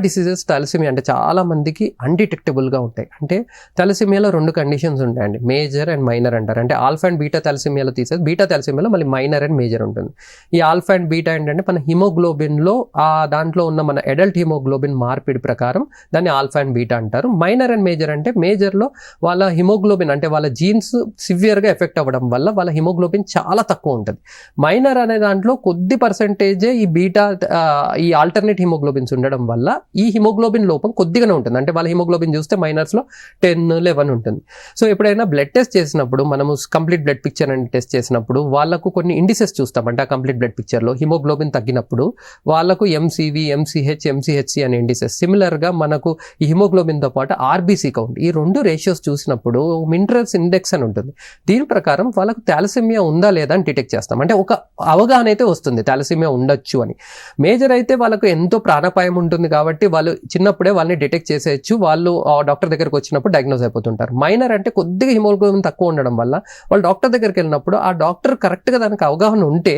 Diseases thalassaemia అంటే చాలా మందికి అన్డిటెక్టబుల్గా ఉంటాయి. అంటే థాలసీమియాలో 2 కండిషన్స్ ఉంటాయండి, మేజర్ అండ్ మైనర్ అంటారు. అంటే ఆల్ఫా అండ్ బీటా థాలసీమియాలో తీసేది, బీటా థాలసీమియాలో మళ్ళీ మైనర్ అండ్ మేజర్ ఉంటుంది. ఈ ఆల్ఫా అండ్ బీటా ఏంటంటే మన హిమోగ్లోబిన్లో దాంట్లో ఉన్న మన అడల్ట్ హిమోగ్లోబిన్ మార్పిడి ప్రకారం దాన్ని ఆల్ఫా అండ్ బీటా అంటారు. మైనర్ అండ్ మేజర్ అంటే మేజర్లో వాళ్ళ హిమోగ్లోబిన్ అంటే వాళ్ళ జీన్స్ సివియర్గా ఎఫెక్ట్ అవ్వడం వల్ల వాళ్ళ హిమోగ్లోబిన్ చాలా తక్కువ ఉంటుంది. మైనర్ అనే దాంట్లో కొద్ది పర్సెంటేజే ఈ బీటా ఈ ఆల్టర్నేట్ హిమోగ్లోబిన్స్ ఉండడం వల్ల ఈ హిమోగ్లోబిన్ లోపం కొద్దిగానే ఉంటుంది. అంటే వాళ్ళ హిమోగ్లోబిన్ చూస్తే మైనర్స్లో 10-11 ఉంటుంది. సో ఎప్పుడైనా బ్లడ్ టెస్ట్ చేసినప్పుడు మనము కంప్లీట్ బ్లడ్ పిక్చర్ అని టెస్ట్ చేసినప్పుడు వాళ్ళకు కొన్ని ఇండిసెస్ చూస్తాం. అంటే ఆ కంప్లీట్ బ్లడ్ పిక్చర్లో హిమోగ్లోబిన్ తగ్గినప్పుడు వాళ్ళకు ఎంసీవీ, ఎంసీహెచ్, ఎంసీహెచ్సి అనే ఇండిసెస్. సిమిలర్గా మనకు ఈ హిమోగ్లోబిన్తో పాటు ఆర్బీసీ కౌంట్, ఈ 2 రేషియోస్ చూసినప్పుడు మినరల్స్ ఇండెక్స్ అని ఉంటుంది. దీని ప్రకారం వాళ్ళకు థాలసీమియా ఉందా లేదా అని డిటెక్ట్ చేస్తాం. అంటే ఒక అవగాహన అయితే వస్తుంది థాలసీమియా ఉండొచ్చు అని. మేజర్ అయితే వాళ్ళకు ఎంతో ప్రాణాపాయం ఉంటుంది కాబట్టి వాళ్ళు చిన్నప్పుడే వాళ్ళని డిటెక్ట్ చేసేయచ్చు, వాళ్ళు డాక్టర్ దగ్గరికి వచ్చినప్పుడు డయాగ్నోస్ అయిపోతుంటారు. మైనర్ అంటే కొద్దిగా హిమోగ్లోబిన్ తక్కువ ఉండడం వల్ల వాళ్ళు డాక్టర్ దగ్గరికి వెళ్ళినప్పుడు ఆ డాక్టర్ కరెక్ట్గా దానికి అవగాహన ఉంటే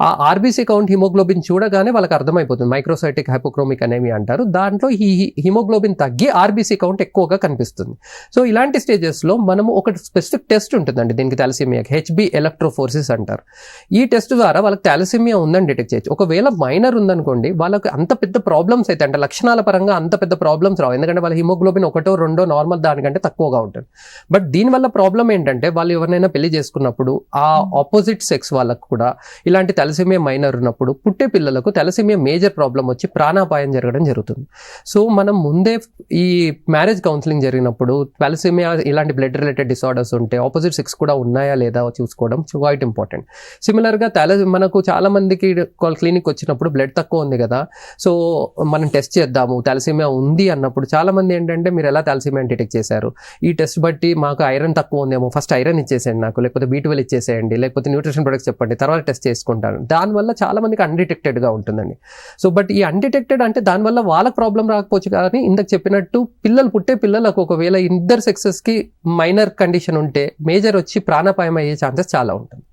ఆ ఆర్బీసీ కౌంట్ హిమోగ్లోబిన్ చూడగానే వాళ్ళకి అర్థమైపోతుంది. మైక్రోసైటిక్ హైపోక్రోమిక్ అనేమి అంటారు. దాంట్లో ఈ హిమోగ్లోబిన్ తగ్గి ఆర్బీసీ కౌంట్ ఎక్కువగా కనిపిస్తుంది. సో ఇలాంటి స్టేజెస్లో మనము ఒక స్పెసిఫిక్ టెస్ట్ ఉంటుందండి దీనికి థాలసీమియాకి, హెచ్బి ఎలక్ట్రోఫోర్సిస్ అంటారు. ఈ టెస్ట్ ద్వారా వాళ్ళకి థాలసీమియా ఉందని డిటెక్ట్ చేయొచ్చు. ఒకవేళ మైనర్ ఉందనుకోండి, వాళ్ళకి అంత పెద్ద ప్రాబ్లమ్స్ అయితే అంటే లక్షణాల పరంగా అంత పెద్ద ప్రాబ్లమ్స్ రావు, ఎందుకంటే వాళ్ళ హిమోగ్లోబిన్ 1-2 నార్మల్ దానికంటే తక్కువగా ఉంటుంది. బట్ దీనివల్ల ప్రాబ్లం ఏంటంటే వాళ్ళు ఎవరినైనా పెళ్లి చేసుకున్నప్పుడు ఆ ఆపోజిట్ సెక్స్ వాళ్ళకు కూడా ఇలాంటి థాలసీమియా మైనర్ ఉన్నప్పుడు పుట్టే పిల్లలకు థాలసీమియా మేజర్ ప్రాబ్లం వచ్చి ప్రాణాపాయం జరగడం జరుగుతుంది. సో మనం ముందే ఈ మ్యారేజ్ కౌన్సిలింగ్ జరిగినప్పుడు థాలసీమియా ఇలాంటి బ్లడ్ రిలేటెడ్ డిసార్డర్స్ ఉంటే ఆపోజిట్ సెక్స్ కూడా ఉన్నాయా లేదా చూసుకోవడం క్వైట్ ఇంపార్టెంట్. సిమిలర్గా మనకు చాలా మందికి క్లినిక్ వచ్చినప్పుడు బ్లడ్ తక్కువ ఉంది కదా, సో మనం టెస్ట్ చేద్దాము థాలసీమియా ఉంది అన్నప్పుడు చాలా మంది ఏంటంటే మీరు ఎలా థాలసీమియా డిటెక్ట్ చేశారు, ఈ టెస్ట్ బట్టి మాకు ఐరన్ తక్కువ ఉందేమో, ఫస్ట్ ఐరన్ ఇచ్చేసేయండి నాకు, లేకపోతే B12 ఇచ్చేసేయండి, లేకపోతే న్యూట్రిషన్ ప్రొడక్ట్స్ చెప్పండి, తర్వాత టెస్ట్ చేసుకుంటాను. దానివల్ల చాలా మందికి అన్డిటెక్టెడ్గా ఉంటుందండి. సో బట్ ఈ అన్డిటెక్టెడ్ అంటే దానివల్ల వాళ్ళకి ప్రాబ్లం రాకపోవచ్చు, కానీ ఇందాక చెప్పినట్టు పుట్టే పిల్లలకు ఒకవేళ ఇద్దరు సెక్సెస్కి మైనర్ కండిషన్ ఉంటే మేజర్ వచ్చి ప్రాణాపాయం అయ్యే ఛాన్సెస్ చాలా ఉంటుంది.